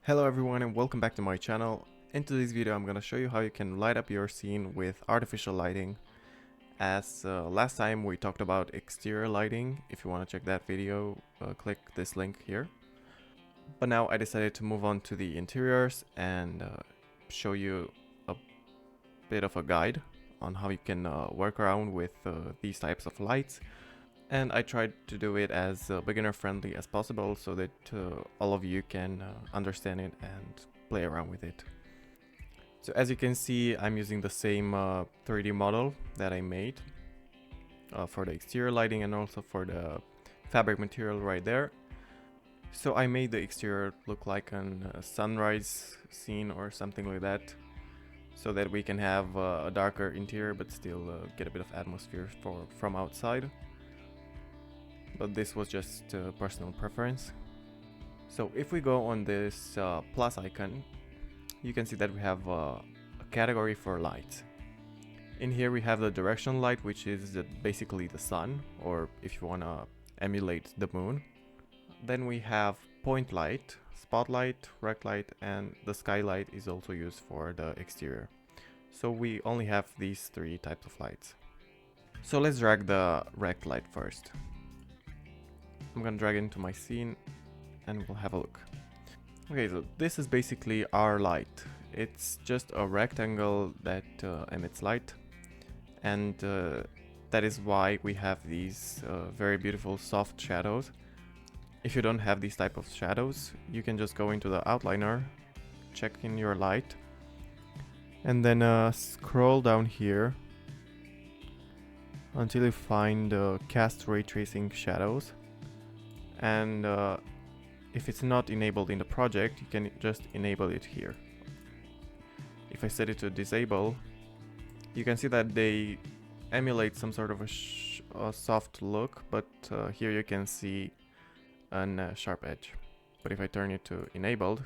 Hello everyone and welcome back to my channel. In today's video I'm gonna show you how you can light up your scene with artificial lighting. As last time we talked about exterior lighting. If you want to check that video, click this link here. But now I decided to move on to the interiors and show you a bit of a guide on how you can work around with these types of lights. And I tried to do it as beginner friendly as possible so that all of you can understand it and play around with it. So as you can see, I'm using the same 3D model that I made for the exterior lighting and also for the fabric material right there. So I made the exterior look like a sunrise scene or something like that, so that we can have a darker interior but still get a bit of atmosphere from outside. But this was just personal preference. So if we go on this plus icon, you can see that we have a category for lights. In here we have the directional light, which is basically the sun, or if you want to emulate the moon. Then we have point light, spotlight, rect light, and the skylight is also used for the exterior. So we only have these three types of lights. So let's drag the rect light first. I'm gonna drag it into my scene and we'll have a look. Okay, so this is basically our light. It's just a rectangle that emits light, and that is why we have these very beautiful soft shadows. If you don't have these type of shadows, you can just go into the outliner, check in your light, and then scroll down here until you find cast ray tracing shadows. And if it's not enabled in the project, you can just enable it here. If I set it to disable, you can see that they emulate some sort of a soft look, but here you can see a sharp edge. But if I turn it to enabled,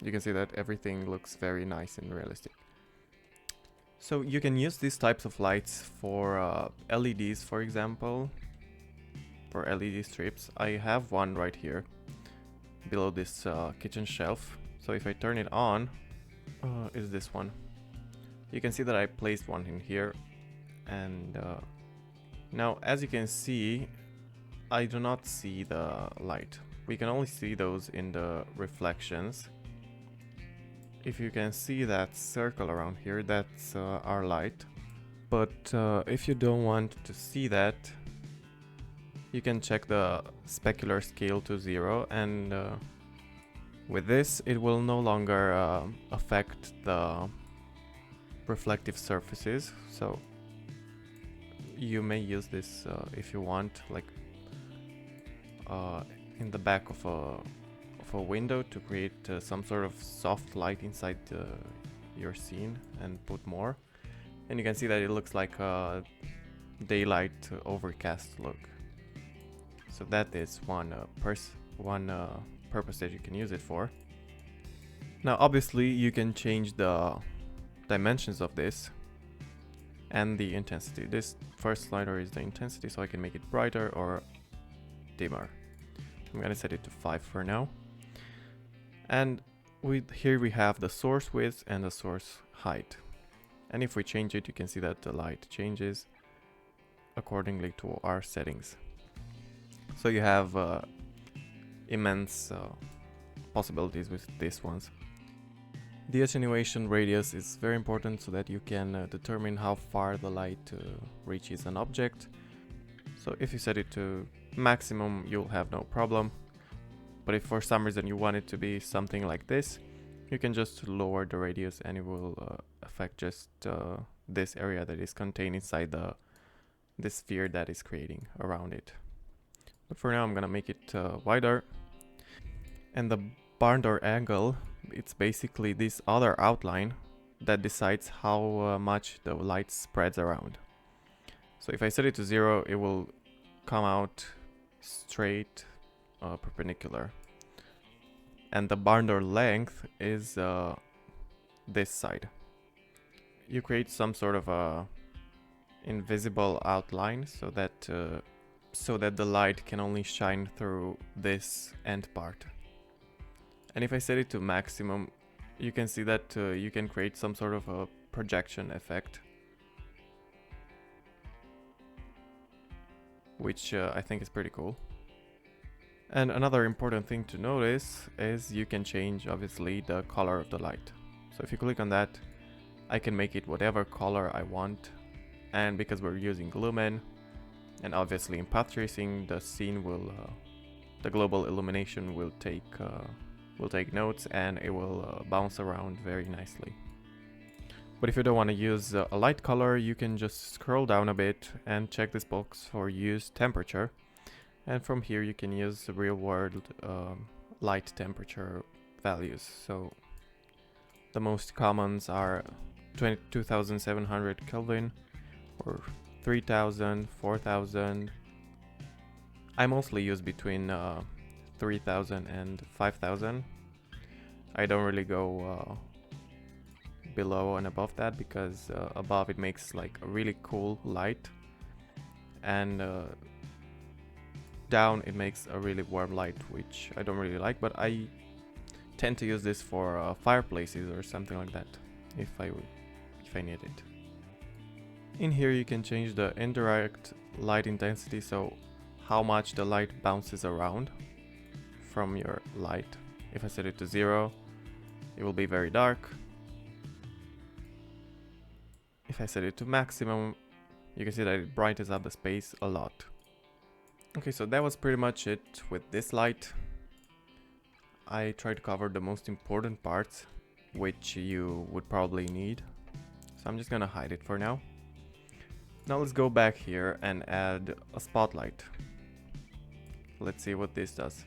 you can see that everything looks very nice and realistic. So you can use these types of lights for LEDs, for example. For LED strips, I have one right here below this kitchen shelf. So if I turn it on, is this one. You can see that I placed one in here, and now as you can see, I do not see the light. We can only see those in the reflections. If you can see that circle around here, that's our light. But if you don't want to see that, you can check the specular scale to 0, and with this it will no longer affect the reflective surfaces. So you may use this if you want, like in the back of a window, to create some sort of soft light inside your scene and put more. And you can see that it looks like a daylight overcast look. So that is one purpose that you can use it for. Now obviously you can change the dimensions of this and the intensity. This first slider is the intensity, so I can make it brighter or dimmer. I'm gonna set it to 5 for now. And here we have the source width and the source height. And if we change it, you can see that the light changes accordingly to our settings. So you have immense possibilities with these ones. The attenuation radius is very important so that you can determine how far the light reaches an object. So if you set it to maximum, you'll have no problem. But if for some reason you want it to be something like this, you can just lower the radius and it will affect just this area that is contained inside the sphere that is creating around it. But for now I'm gonna make it wider. And the barn door angle, it's basically this other outline that decides how much the light spreads around. So if I set it to 0, it will come out straight perpendicular. And the barn door length is this side. You create some sort of a invisible outline so that the light can only shine through this end part. And if I set it to maximum, you can see that you can create some sort of a projection effect, which I think is pretty cool. And another important thing to notice is you can change obviously the color of the light. So if you click on that, I can make it whatever color I want. And because we're using lumen, and obviously in path tracing, the scene will, the global illumination will take notes, and it will bounce around very nicely. But if you don't want to use a light color, you can just scroll down a bit and check this box for use temperature. And from here you can use the real world light temperature values. So the most commons are 22,700 Kelvin or 3,000, 4,000. I mostly use between 3,000 and 5,000. I don't really go below and above that, because above it makes like a really cool light, and down it makes a really warm light, which I don't really like, but I tend to use this for fireplaces or something like that if I need it. In here you can change the indirect light intensity, so how much the light bounces around from your light. If I set it to 0, it will be very dark. If I set it to maximum, you can see that it brightens up the space a lot. Okay, so that was pretty much it with this light. I tried to cover the most important parts, which you would probably need. So I'm just gonna hide it for now. Now let's go back here and add a spotlight. Let's see what this does.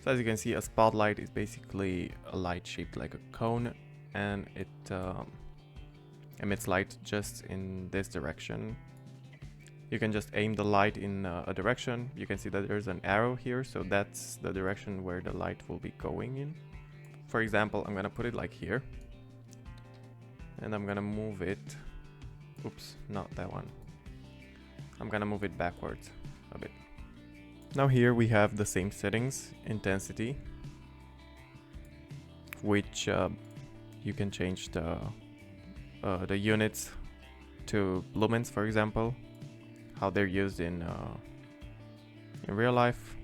So as you can see, a spotlight is basically a light shaped like a cone, and it emits light just in this direction. You can just aim the light in a direction. You can see that there's an arrow here, so that's the direction where the light will be going in. For example, I'm gonna put it like here, and I'm gonna move it. Oops, not that one. I'm gonna move it backwards a bit. Now here we have the same settings, intensity, which you can change the units to lumens, for example, how they're used in real life.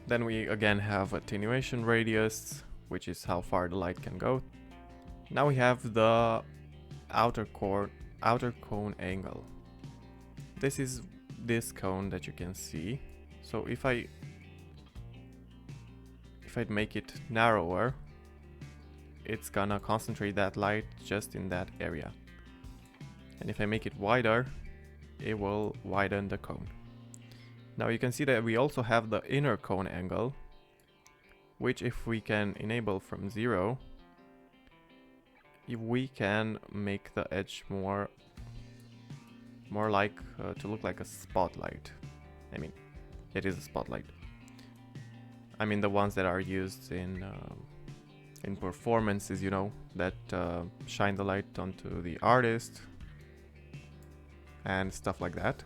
Then we again have attenuation radius, which is how far the light can go. Now we have the outer cone angle. This is this cone that you can see. So if I'd make it narrower, it's gonna concentrate that light just in that area. And if I make it wider, it will widen the cone. Now you can see that we also have the inner cone angle, which if we can enable from 0, we can make the edge more like to look like a spotlight. I mean, it is a spotlight. I mean the ones that are used in performances, you know, that shine the light onto the artist and stuff like that.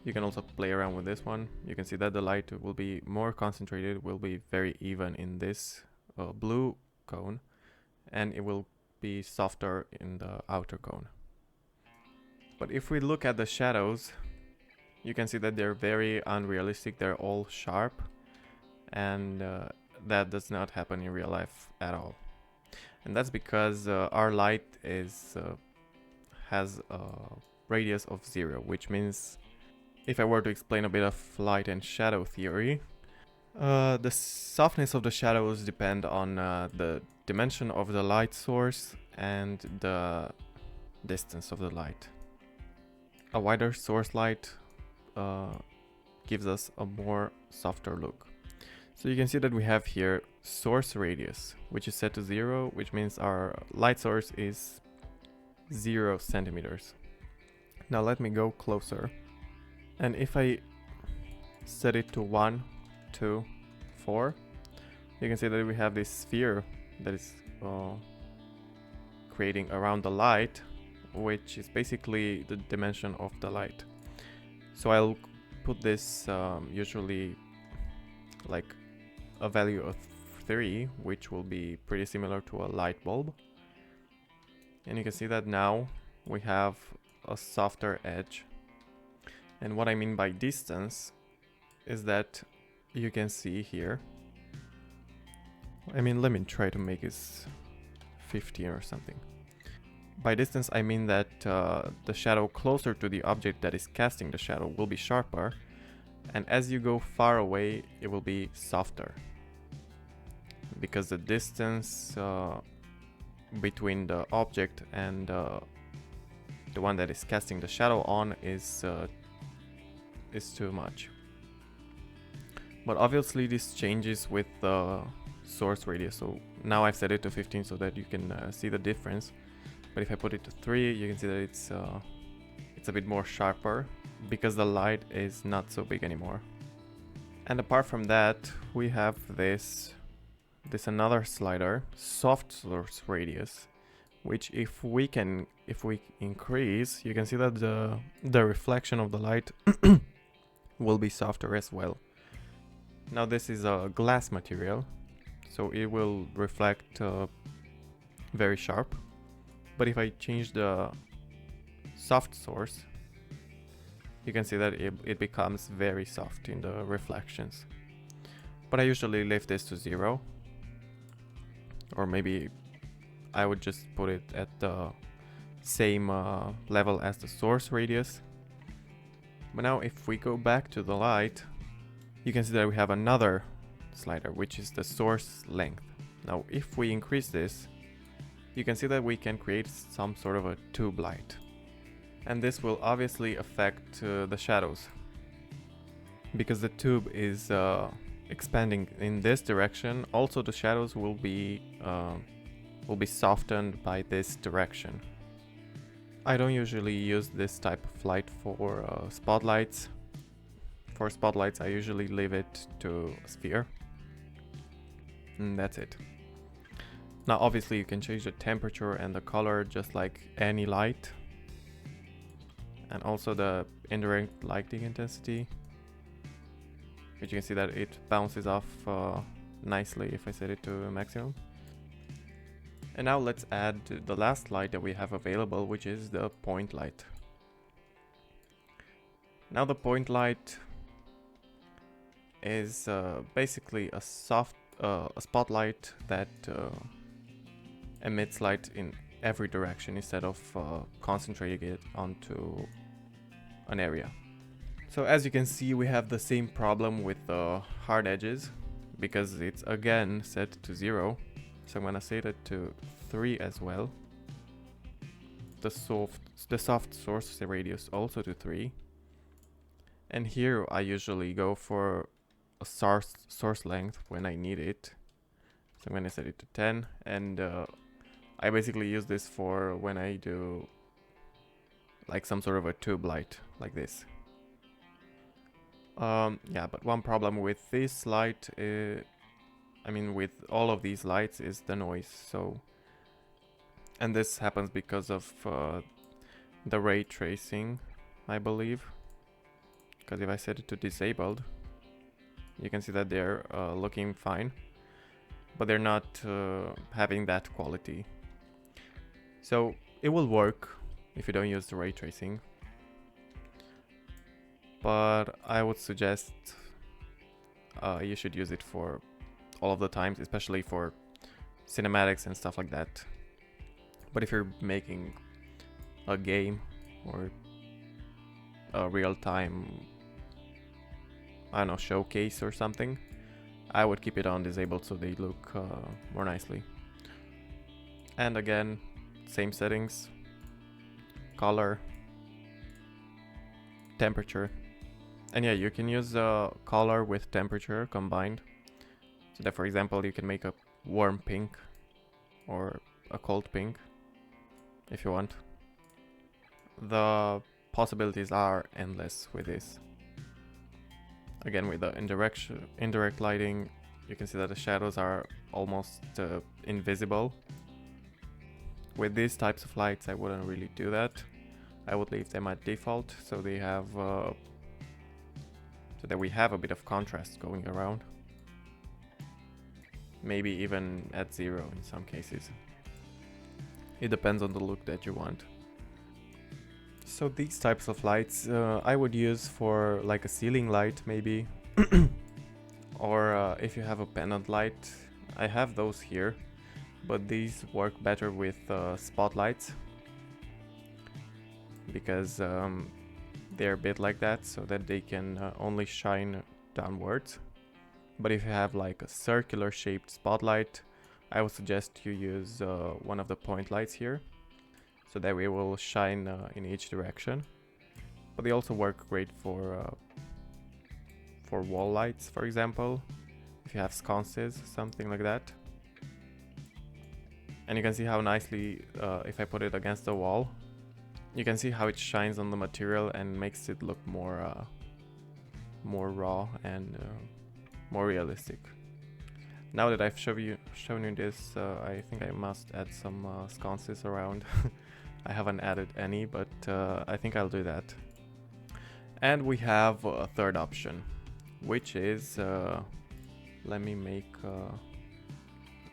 You can also play around with this one. You can see that the light will be more concentrated, will be very even in this blue cone, and it will be softer in the outer cone. But if we look at the shadows, you can see that they're very unrealistic. They're all sharp, and that does not happen in real life at all. And that's because our light has a radius of 0, which means if I were to explain a bit of light and shadow theory, the softness of the shadows depend on the dimension of the light source and the distance of the light. A wider source light gives us a more softer look. So you can see that we have here source radius, which is set to 0, which means our light source is 0 centimeters. Now let me go closer. And if I set it to 1, 2, 4, you can see that we have this sphere that is creating around the light, which is basically the dimension of the light. So I'll put this usually like a value of 3, which will be pretty similar to a light bulb. And you can see that now we have a softer edge. And what I mean by distance is that you can see here, I mean, let me try to make this 15 or something. By distance, I mean that the shadow closer to the object that is casting the shadow will be sharper, and as you go far away, it will be softer. Because the distance between the object and the one that is casting the shadow on is too much. But obviously this changes with the source radius, so now I've set it to 15 so that you can see the difference. But if I put it to 3, you can see that it's a bit more sharper because the light is not so big anymore. And apart from that, we have this another slider, soft source radius, which if we increase, you can see that the reflection of the light will be softer as well. Now this is a glass material, so it will reflect very sharp. But if I change the soft source, you can see that it becomes very soft in the reflections. But I usually leave this to 0. Or maybe I would just put it at the same level as the source radius. But now if we go back to the light, you can see that we have another slider, which is the source length. Now if we increase this, you can see that we can create some sort of a tube light. And this will obviously affect the shadows, because the tube is expanding in this direction. Also the shadows will be softened by this direction. I don't usually use this type of light for spotlights. For spotlights I usually leave it to a sphere. And that's it. Now obviously you can change the temperature and the color just like any light. And also the indirect lighting intensity, which you can see that it bounces off nicely if I set it to maximum. And now let's add the last light that we have available, which is the point light. Now the point light is basically a soft a spotlight that emits light in every direction instead of concentrating it onto an area. So as you can see, we have the same problem with the hard edges because it's again set to 0. So I'm gonna set it to 3 as well. The soft source radius also to 3. And here I usually go for a source length when I need it. So I'm gonna set it to 10, and I basically use this for when I do like some sort of a tube light like this. Yeah, but one problem with this light, I mean with all of these lights, is the noise. So, and this happens because of the ray tracing, I believe. Because if I set it to disabled, you can see that they're looking fine, but they're not having that quality. So it will work if you don't use the ray tracing, but I would suggest you should use it for all of the times, especially for cinematics and stuff like that. But if you're making a game or a real-time, I don't know, showcase or something, I would keep it on disabled so they look more nicely. And again, same settings, color, temperature. And yeah, you can use color with temperature combined. So that, for example, you can make a warm pink or a cold pink if you want. The possibilities are endless with this. Again, with the indirect lighting, you can see that the shadows are almost invisible. With these types of lights, I wouldn't really do that. I would leave them at default, so they have so that we have a bit of contrast going around. maybe even at 0 in some cases. It depends on the look that you want. So these types of lights I would use for like a ceiling light maybe. Or if you have a pendant light, I have those here, but these work better with spotlights because they're a bit like that, so that they can only shine downwards. But if you have like a circular shaped spotlight, I would suggest you use one of the point lights here, so that way it will shine in each direction. But they also work great for wall lights, for example, if you have sconces, something like that. And you can see how nicely, if I put it against the wall, you can see how it shines on the material and makes it look more raw and more realistic. Now that I've shown you this, I think I must add some sconces around. I haven't added any, but I think I'll do that. And we have a third option, which is, let me make,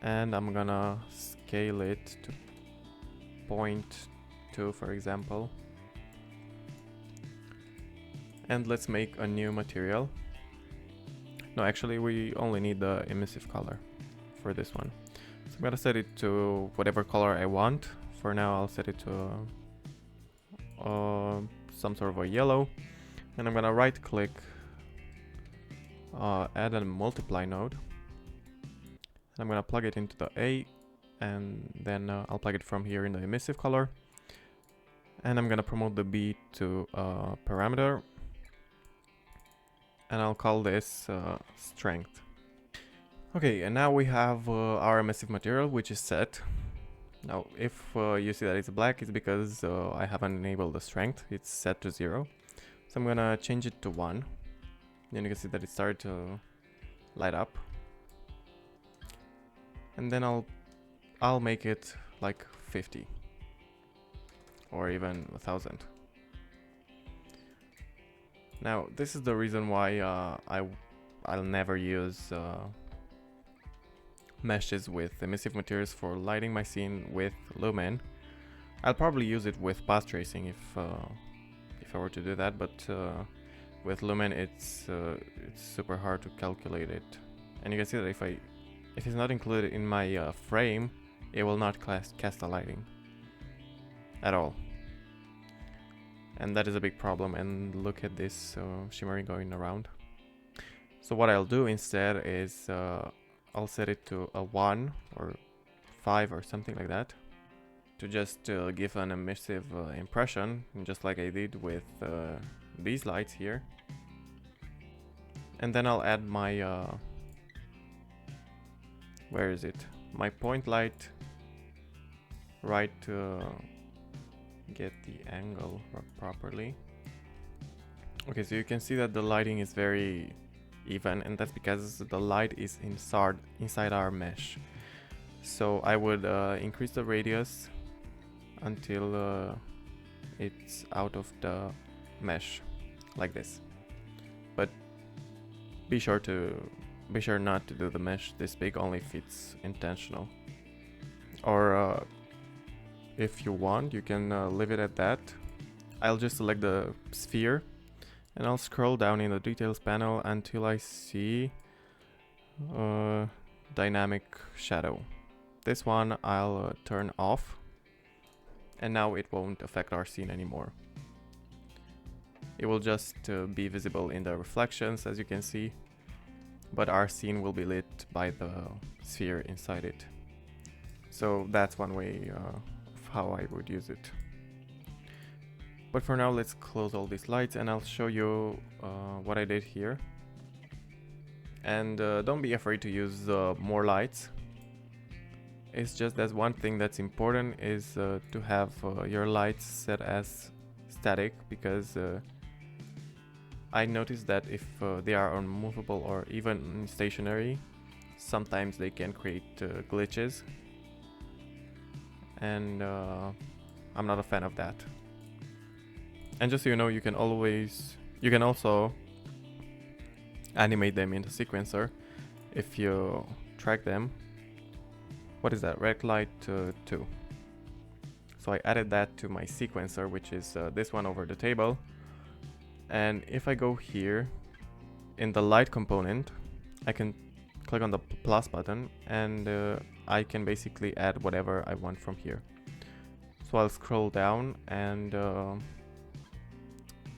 and I'm gonna scale it to 0.2, for example. And let's make a new material. No, actually we only need the emissive color for this one. So I'm gonna set it to whatever color I want. For now I'll set it to some sort of a yellow. And I'm gonna right click, add a multiply node. And I'm gonna plug it into the A, and then I'll plug it from here in the emissive color. And I'm gonna promote the B to parameter. And I'll call this strength. Okay, and now we have our emissive material, which is set. Now, if you see that it's black, it's because I haven't enabled the strength. It's set to 0. So I'm gonna change it to 1. Then you can see that it started to light up. And then I'll make it like 50 or even 1000. Now this is the reason why I'll never use meshes with emissive materials for lighting my scene with lumen. I'll probably use it with path tracing if I were to do that, but with lumen it's super hard to calculate it. And you can see that if it's not included in my frame, it will not cast the lighting at all. And that is a big problem, and look at this shimmering going around. So what I'll do instead is I'll set it to a 1 or 5 or something like that, to just give an emissive impression, just like I did with these lights here. And then I'll add my where is it? My point light right to get the angle properly. Okay, so you can see that the lighting is very even, and that's because the light is inside our mesh. So I would increase the radius until it's out of the mesh, like this. But be sure not to do the mesh this big, only if it's intentional. Or if you want, you can leave it at that. I'll just select the sphere and I'll scroll down in the details panel until I see dynamic shadow. This one I'll turn off, and now it won't affect our scene anymore. It will just be visible in the reflections, as you can see, but our scene will be lit by the sphere inside it. So that's one way of how I would use it. But for now, let's close all these lights and I'll show you what I did here. And don't be afraid to use more lights. It's just that one thing that's important is to have your lights set as static, because I noticed that if they are unmovable or even stationary, sometimes they can create glitches, and I'm not a fan of that. And just so you know, you can also animate them in the sequencer if you track them. What is that? Rect light 2. So I added that to my sequencer, which is this one over the table. And if I go here in the light component, I can click on the plus button and I can basically add whatever I want from here. So I'll scroll down and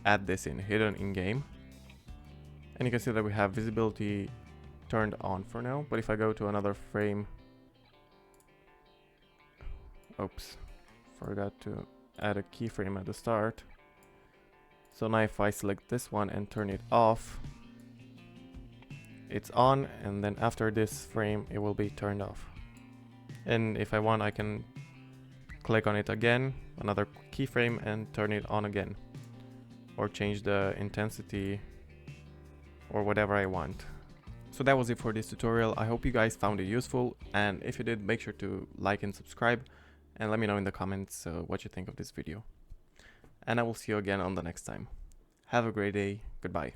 add this in hidden in game. And you can see that we have visibility turned on for now. But if I go to another frame, oops, forgot to add a keyframe at the start. So now if I select this one and turn it off, it's on, and then after this frame it will be turned off. And if I want, I can click on it again, another keyframe, and turn it on again, or change the intensity or whatever I want. So that was it for this tutorial. I hope you guys found it useful, and if you did, make sure to like and subscribe, and let me know in the comments what you think of this video. And I will see you again on the next time. Have a great day. Goodbye.